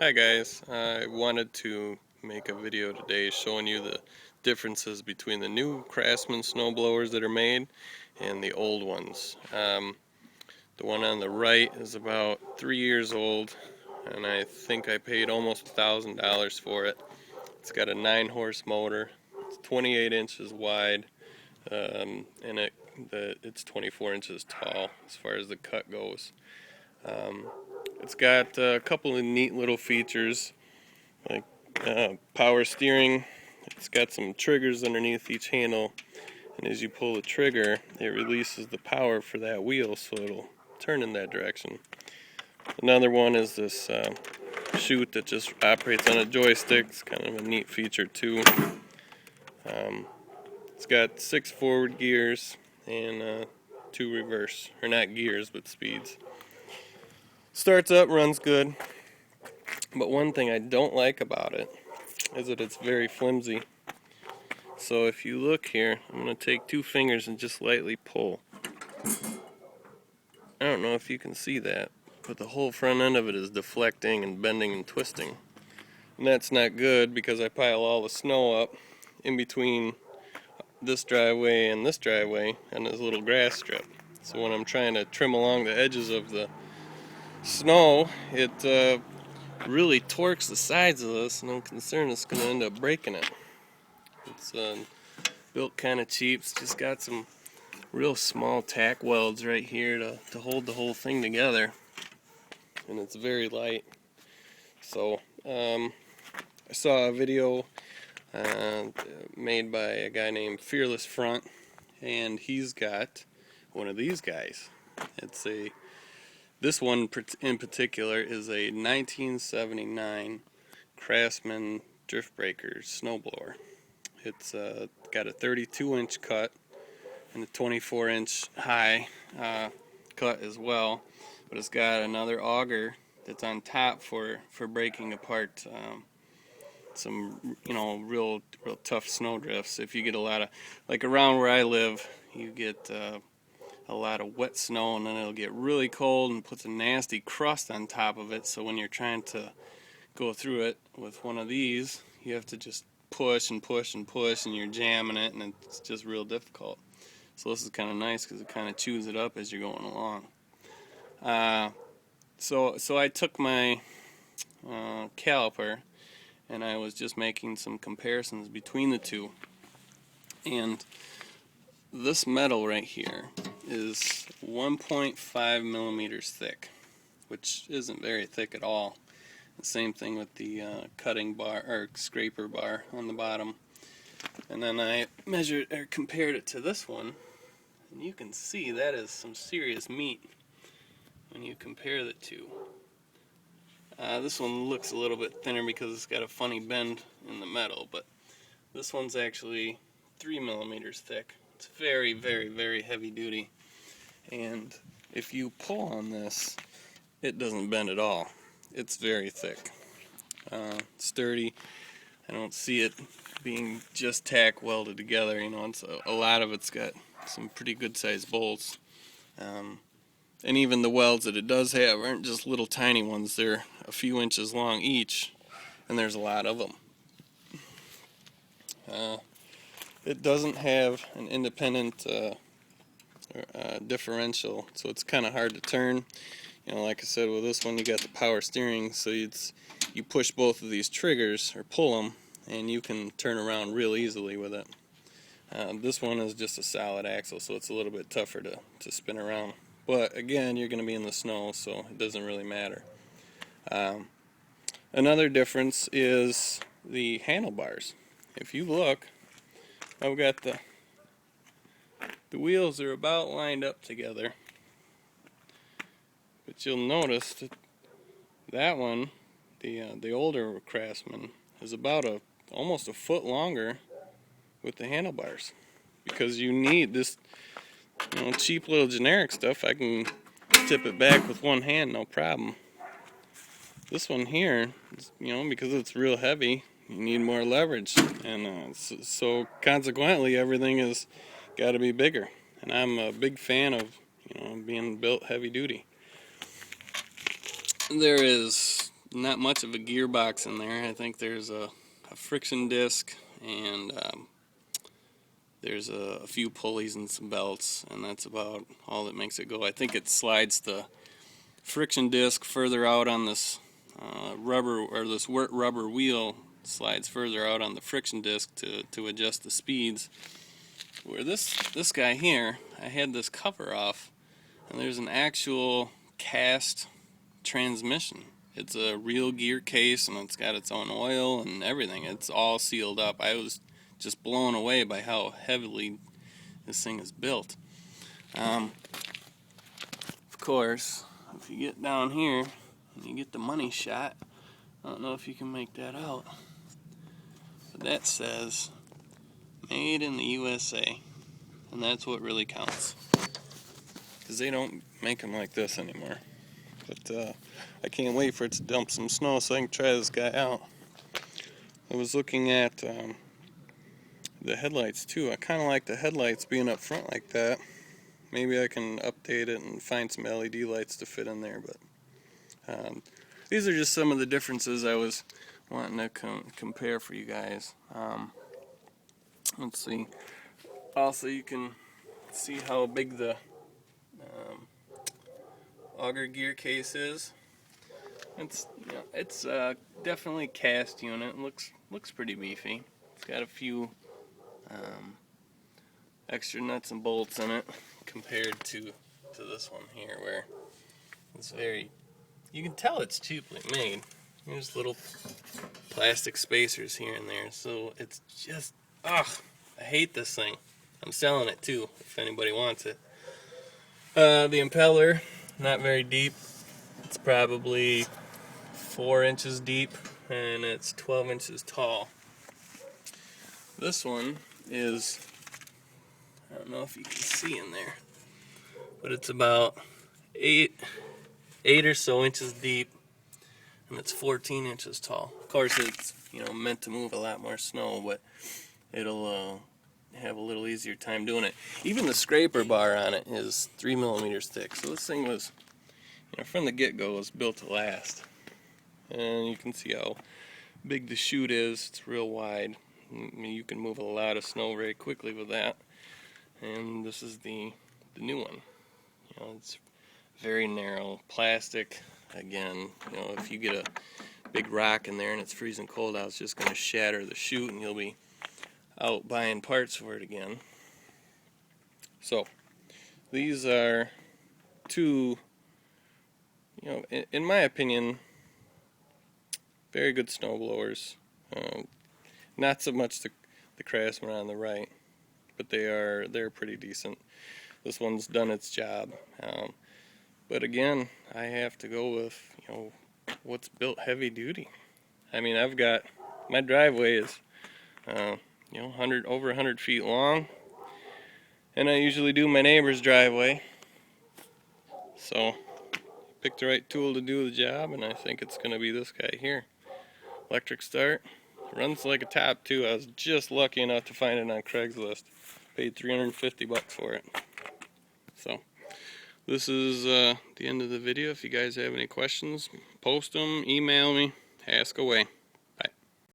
Hi guys, I wanted to make a video today showing you the differences between the new Craftsman snowblowers that are made and the old ones. The one on the right is about 3 years old, and I think I paid almost $1,000 for it. It's got a 9-horse motor, it's 28 inches wide, and it's 24 inches tall as far as the cut goes. It's got a couple of neat little features like power steering. It's got some triggers underneath each handle, and as you pull the trigger it releases the power for that wheel so it'll turn in that direction. Another one is this chute that just operates on a joystick. It's kind of a neat feature too. It's got 6 forward gears and 2 reverse, or not gears but speeds. Starts up, runs good, but one thing I don't like about it is that it's very flimsy. So if you look here, I'm going to take 2 fingers and just lightly pull. I don't know if you can see that, but the whole front end of it is deflecting and bending and twisting. And that's not good because I pile all the snow up in between this driveway and this driveway and this little grass strip. So when I'm trying to trim along the edges of the snow, it really torques the sides of this, and I'm concerned it's going to end up breaking it. It's built kind of cheap. It's just got some real small tack welds right here to hold the whole thing together, and it's very light. So I saw a video made by a guy named Fearless Front, and he's got one of these guys. This one in particular is a 1979 Craftsman Drift Breaker snowblower. It's got a 32-inch cut and a 24-inch high cut as well, but it's got another auger that's on top for breaking apart some real tough snow drifts. If you get a lot of, like around where I live, you get a lot of wet snow, and then it'll get really cold and puts a nasty crust on top of it. So when you're trying to go through it with one of these, you have to just push and push and push, and you're jamming it, and it's just real difficult. So this is kind of nice because it kind of chews it up as you're going along. So I took my caliper and I was just making some comparisons between the two. And this metal right here is 1.5 millimeters thick, which isn't very thick at all. The same thing with the cutting bar or scraper bar on the bottom. And then I measured or compared it to this one, and you can see that is some serious meat when you compare the two. This one looks a little bit thinner because it's got a funny bend in the metal, but this one's actually 3 millimeters thick. It's very, very, very heavy duty, and if you pull on this, it doesn't bend at all. It's very thick, sturdy. I don't see it being just tack welded together. It's a lot of it's got some pretty good sized bolts, and even the welds that it does have aren't just little tiny ones. They're a few inches long each, and there's a lot of them. It doesn't have an independent differential, so it's kind of hard to turn. Like I said, with this one you got the power steering, so you push both of these triggers or pull them, and you can turn around real easily with it. This one is just a solid axle, so it's a little bit tougher to spin around. But again, you're going to be in the snow, so it doesn't really matter. Another difference is the handlebars. If you look, I've got the wheels are about lined up together, but you'll notice that one, the older Craftsman, is about almost a foot longer with the handlebars, because you need this cheap little generic stuff. I can tip it back with one hand, no problem. This one here, because it's real heavy, you need more leverage, and so consequently everything has got to be bigger. And I'm a big fan of being built heavy duty. There is not much of a gearbox in there. I think there's a friction disc and there's a few pulleys and some belts, and that's about all that makes it go. I think it slides the friction disc further out on this rubber, or this rubber wheel slides further out on the friction disc to adjust the speeds. Where this guy here, I had this cover off, and there's an actual cast transmission. It's a real gear case, and it's got its own oil and everything. It's all sealed up. I was just blown away by how heavily this thing is built. Of course, if you get down here and you get the money shot, I don't know if you can make that out, but that says made in the USA, and that's what really counts, because they don't make them like this anymore. But I can't wait for it to dump some snow so I can try this guy out. I was looking at the headlights too. I kind of like the headlights being up front like that. Maybe I can update it and find some LED lights to fit in there, but these are just some of the differences I was wanting to compare for you guys. Let's see. Also, you can see how big the auger gear case is. It's definitely cast unit. Looks pretty beefy. It's got a few extra nuts and bolts in it compared to this one here, where it's very, you can tell it's cheaply made. There's little plastic spacers here and there, so it's just, I hate this thing. I'm selling it too if anybody wants it. The impeller, not very deep. It's probably 4 inches deep, and it's 12 inches tall. This one is, I don't know if you can see in there, but it's about 8 or so inches deep, and it's 14 inches tall. Of course, it's meant to move a lot more snow, but it'll have a little easier time doing it. Even the scraper bar on it is 3 millimeters thick, so this thing was, from the get-go, was built to last. And you can see how big the chute is. It's real wide. You can move a lot of snow very quickly with that. And this is the new one. It's very narrow, plastic. Again, if you get a big rock in there and it's freezing cold out, it's just going to shatter the chute, and you'll be out buying parts for it again. So these are two, in my opinion, very good snow blowers. Not so much the Craftsman on the right, but they're pretty decent. This one's done its job. But again, I have to go with what's built heavy duty. I mean, I've got, my driveway is over 100 feet long, and I usually do my neighbor's driveway. So picked the right tool to do the job, and I think it's going to be this guy here. Electric start, runs like a top too. I was just lucky enough to find it on Craigslist. Paid $350 for it. So this is the end of the video. If you guys have any questions, post them, email me, ask away.